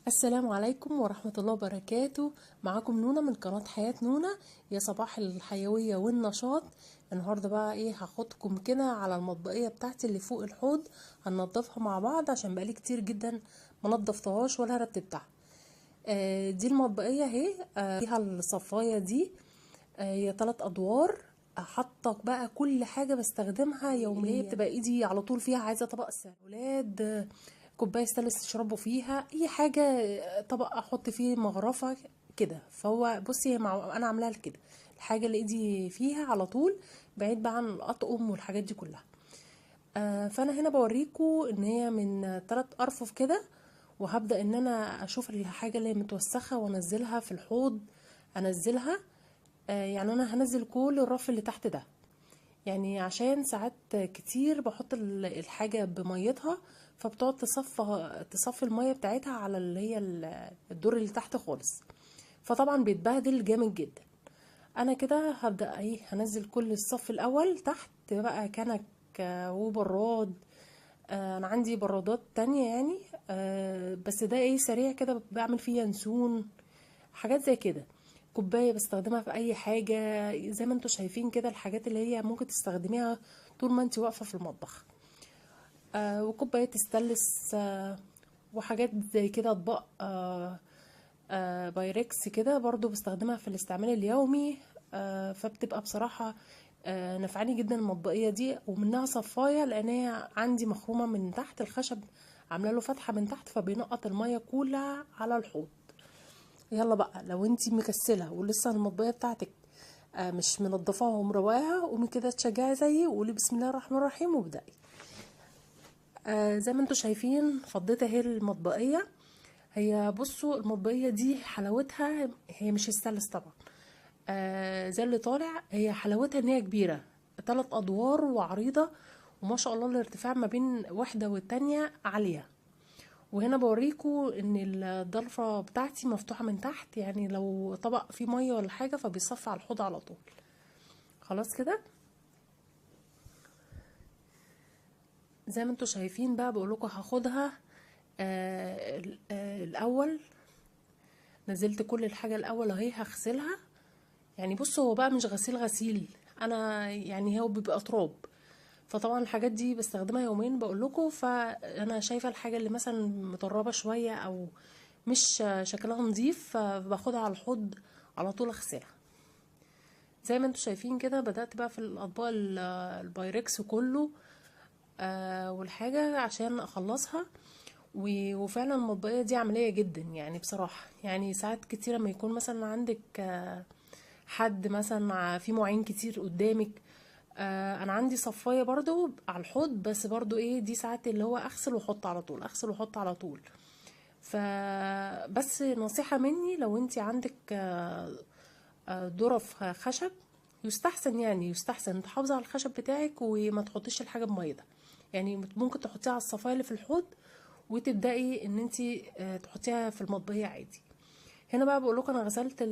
السلام عليكم ورحمة الله وبركاته. معاكم نونا من قناة حياة نونا. يا صباح الحيوية والنشاط. النهاردة بقى هاخدكم كده على المطبقية بتاعتي اللي فوق الحوض، هننضفها مع بعض عشان بقالي كتير جدا ما نضفتهاش ولا رتبتها. دي المطبقية اهي، فيها الصفاية دي. هي 3 ادوار. حاطه بقى كل حاجه بستخدمها يوميا، هي بتبقى ايدي على طول فيها. عايزه طبق السلاد، كوبايه ستانلس تشربوا فيها اي حاجه، طبق احط فيه مغرفه كده. فهو بصي، انا عاملاها كده، الحاجه اللي ايدي فيها على طول، بعيد بقى عن الاطقم والحاجات دي كلها. فانا هنا بوريكم ان هي من 3 ارفف كده، وهبدا ان انا اشوف الحاجه اللي هي متوسخه وانزلها في الحوض. انزلها، يعني انا هنزل كل الرف اللي تحت ده، يعني عشان ساعات كتير بحط الحاجة بميتها، فبتقعد تصفي المية بتاعتها على اللي هي الدور اللي تحت خالص، فطبعا بيتبهدل جامد جدا. انا كده هبدأ هنزل كل الصف الاول تحت بقى كنك وبراد. انا عندي برادات تانية يعني، بس ده سريع كده، بعمل فيه ينسون، حاجات زي كده. كوباية بستخدمها في اي حاجة، زي ما انتوا شايفين كده، الحاجات اللي هي ممكن تستخدميها طول ما انت واقفة في المطبخ. وكوباية تستلس، وحاجات زي كده، اطباق بايركس كده برضو بستخدمها في الاستعمال اليومي. فبتبقى بصراحة نفعاني جدا المطبقية دي، ومنها صفاية لان هي عندي مخرومة من تحت الخشب، عامله له فتحة من تحت، فبينقط المية كلها على الحوض. يلا بقى، لو انتي مكسله ولسه المطبخه بتاعتك مش منضفاها ومرواها، قومي كده تشجعي زيي وقولي بسم الله الرحمن الرحيم وابدأي. زي ما انتوا شايفين فضيت اهي المطبقيه. هي بصوا، المطبقيه دي حلاوتها هي مش السلس طبعا، زي اللي طالع. هي حلاوتها ان هي كبيره، 3 ادوار وعريضه، وما شاء الله الارتفاع ما بين واحده والتانية عاليه. وهنا بوريكم ان الضلفة بتاعتي مفتوحة من تحت، يعني لو طبق فيه مية ولا حاجة فبيصفي على الحوض على طول. خلاص كده، زي ما انتوا شايفين بقى بقولكم هاخدها. الاول نزلت كل الحاجة الاول اهي، هغسلها. يعني بصوا، هو بقى مش غسيل، انا يعني هو بيبقى تراب، فطبعا الحاجات دي بستخدمها يومين بقولكم. فانا شايفة الحاجة اللي مثلا مطربة شوية او مش شكلها نظيف، فباخدها على الحوض على طول اغسلها. زي ما انتوا شايفين كده، بدأت بقى في الأطباق البايركس كله، والحاجة عشان أخلصها. وفعلا المطبقية دي عملية جدا يعني بصراحة. يعني ساعات كتيرة ما يكون مثلا عندك حد مثلا في مواعين كتير قدامك. انا عندي صفاية برضو على الحوض، بس برضو دي ساعات اللي هو اغسل واحط على طول، اغسل واحط على طول. فبس نصيحة مني، لو انت عندك ظرف خشب، يستحسن يعني يستحسن تحافظي على الخشب بتاعك وما تحطيش الحاجة بمية. يعني ممكن تحطيها على الصفاية اللي في الحوض، وتبدأي ان انتي تحطيها في المطبخية عادي. هنا بقى بقول لكم انا غسلت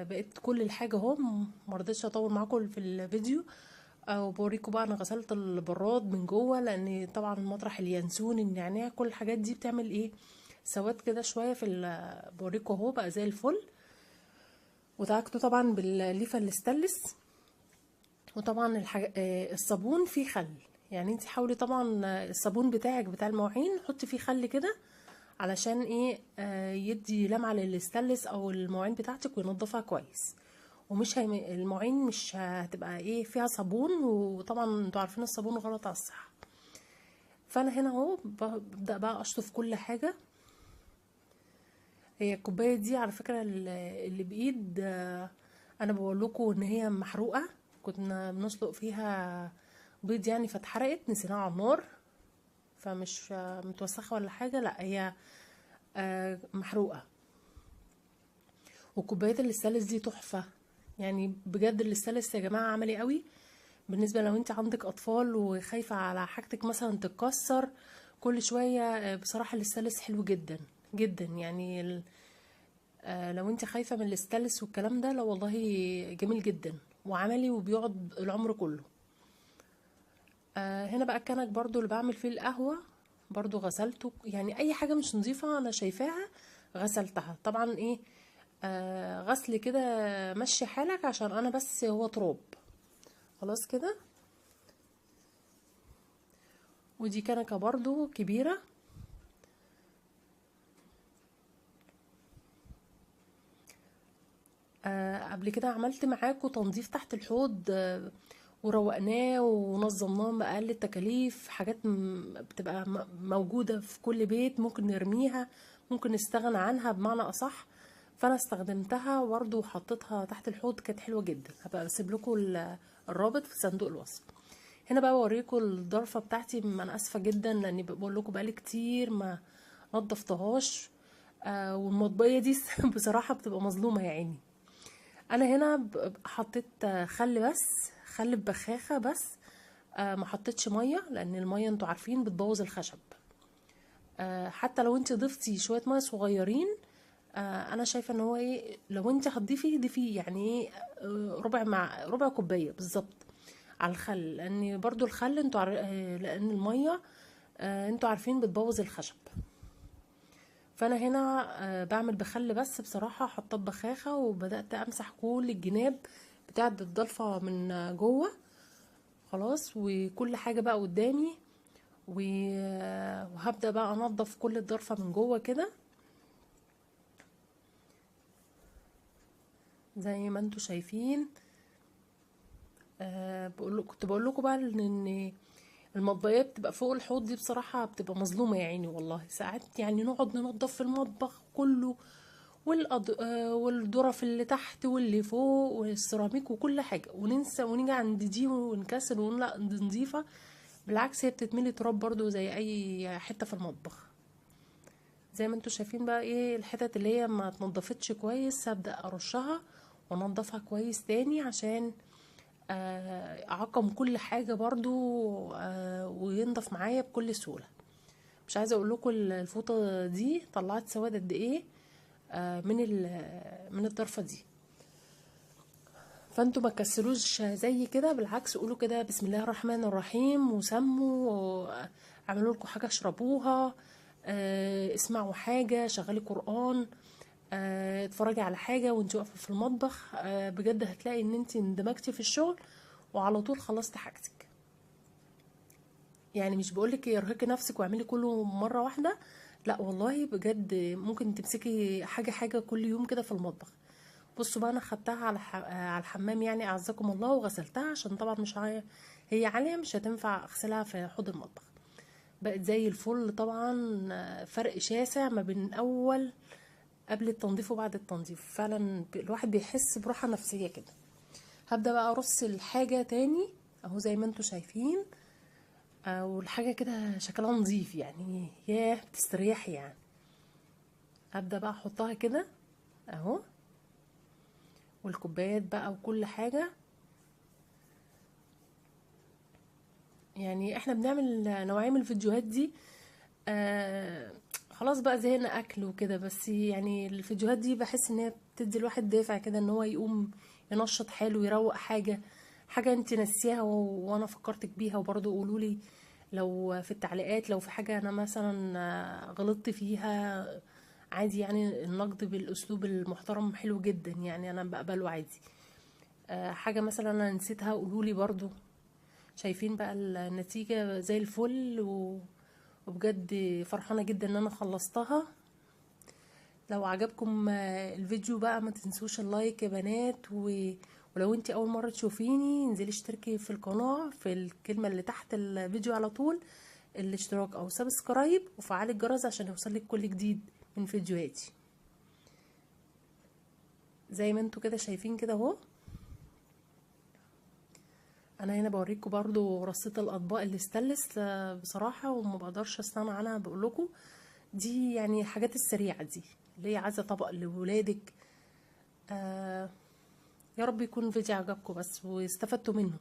بقيت كل الحاجة اهو، ما رضيتش اطول معاكم في الفيديو. وبوريكم بقى انا غسلت البراد من جوه، لان طبعا مطرح اليانسون النعناع كل الحاجات دي بتعمل سواد كده شويه في بوريكم اهو بقى زي الفل. ودعكته طبعا بالليفه الاستانلس. وطبعا الصابون فيه خل، يعني انت حاولي طبعا الصابون بتاعك بتاع المواعين حطي فيه خل كده، علشان يدي لمعه للاستانلس او المواعين بتاعتك وينضفها كويس. ومش المواعين مش هتبقى فيها صابون، وطبعا انتوا عارفين الصابون غلط على الصحه. فانا هنا اهو ببدا بقى اشطف كل حاجه. هي الكوبايه دي على فكره اللي بايد، انا بقول لكم ان هي محروقه، كنا بنسلق فيها بيض يعني، فاتحرقت نسيناها على النار، فمش متوسخه ولا حاجه، لا هي محروقه. وكوبايه الاستانلس دي تحفه، يعني بجد الاستانلس يا جماعه عملي قوي. بالنسبه لو انت عندك اطفال وخايفه على حاجتك مثلا تتكسر كل شويه، بصراحه الاستانلس حلو جدا جدا يعني. لو انت خايفه من الاستانلس والكلام ده، لا والله جميل جدا وعملي وبيقعد العمر كله. هنا بقى الكنك برضو اللي بعمل فيه القهوه، برضو غسلته. يعني اي حاجه مش نظيفه انا شايفاها غسلتها طبعا ايه، غسل كده مشي حالك، عشان انا بس هو تراب. خلاص كده. ودي كنكه برضو كبيره. قبل كده عملت معاكم تنظيف تحت الحوض، وروقناه ونظمناه بأقل التكاليف. حاجات بتبقى موجودة في كل بيت، ممكن نرميها، ممكن نستغنى عنها بمعنى أصح. فأنا استخدمتها برضه وحطيتها تحت الحوض، كانت حلوة جدا. هبقى بسيب لكم الرابط في صندوق الوصف. هنا بقى بوريكم الضرفة بتاعتي. انا اسفة جدا لاني بقول لكم بقالي كتير ما نضفتهاش. والمطبية دي بصراحة بتبقى مظلومة يا عيني. انا هنا حطيت خل بس، خل ببخاخه بس. ما حطيتش ميه، لان الميه انتوا عارفين بتبوظ الخشب. حتى لو انت ضفتي شويه ميه صغيرين، انا شايفه ان هو ايه، لو انت هتضيفي ضيفي يعني ايه، ربع كوبايه بالظبط على الخل، لان برضو الخل انتوا لان الميه انتوا عارفين بتبوظ الخشب. فانا هنا بعمل بخل بس بصراحه، حطيت بخاخه وبدات امسح كل الجناب بتاعه الضلفه من جوه. خلاص، وكل حاجه بقى قدامي، وهبدا بقى انضف كل الضرفه من جوه كده زي ما انتوا شايفين. كنت بقول لكم بقى ان المطبخيه بتبقى فوق الحوض دي بصراحه بتبقى مظلومه يا عيني والله. ساعات يعني نقعد ننضف في المطبخ كله، والظرف اللي تحت واللي فوق والسيراميك وكل حاجه، وننسى ونيجي عند دي ونكسل ونقول لا دي نظيفه. بالعكس، هي بتتملي تراب برضو زي اي حته في المطبخ. زي ما انتوا شايفين بقى ايه، الحتت اللي هي ما اتنضفتش كويس هبدا ارشها وانضفها كويس تاني، عشان اعقم كل حاجه برضو، وينضف معايا بكل سهوله. مش عايزه اقول لكم الفوطه دي طلعت سواد قد ايه من الضرفه دي. فانتوا ما تكسلوش زي كده، بالعكس قولوا كده بسم الله الرحمن الرحيم، وسموا، اعملوا لكم حاجه اشربوها، اسمعوا حاجه، شغلي قران، اتفرجي على حاجه وانت واقفه في المطبخ. بجد هتلاقي ان انت اندمجتي في الشغل وعلى طول خلصتي حاجتك. يعني مش بقولك ارهقي نفسك واعملي كله مره واحده، لا والله بجد ممكن تمسكي حاجه حاجه كل يوم كده في المطبخ. بصوا بقى، انا خدتها على الحمام يعني اعزكم الله، وغسلتها عشان طبعا مش هي عاليه مش هتنفع اغسلها في حوض المطبخ. بقت زي الفل طبعا. فرق شاسع ما بين الاول قبل التنظيف وبعد التنظيف. فعلا الواحد بيحس براحه نفسيه كده. هبدا بقى ارص الحاجه تاني اهو زي ما انتوا شايفين. والحاجه كده شكلها نظيف يعني، ياه بتستريحي يعني. هبدا بقى احطها كده اهو، والكوبايات بقى وكل حاجه. يعني احنا بنعمل نوعية من الفيديوهات دي، آه خلاص بقى زهقنا اكل وكده، بس يعني الفيديوهات دي بحس ان هي بتدي الواحد دافع كده ان هو يقوم ينشط حاله ويروق حاجة انت نسيها وانا فكرتك بيها. وبرضه قولولي لو في التعليقات لو في حاجة انا مثلا غلطت فيها، عادي يعني. النقد بالاسلوب المحترم حلو جدا يعني، انا بقبله عادي. حاجة مثلا انا نسيتها قولولي برضه. شايفين بقى النتيجة زي الفل وبجد فرحانة جدا ان انا خلصتها. لو عجبكم الفيديو بقى ما تنسوش اللايك يا بنات، ولو انتي اول مرة تشوفيني انزلي اشتركي في القناة في الكلمة اللي تحت الفيديو على طول، الاشتراك او سبسكرايب، وفعلي الجرس عشان يوصلك كل جديد من فيديوهاتي. زي ما انتوا كده شايفين كده اهو. انا هنا بوريكم برضو رصيت الاطباق اللي استلس بصراحه، وما بقدرش استغنى عنها. بقول لكم دي يعني الحاجات السريعه دي اللي هي عايزه طبق لولادك. آه يا رب يكون الفيديو عجبكم بس واستفدتوا منه.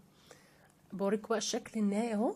بوريكم بقى الشكل النهائي اهو.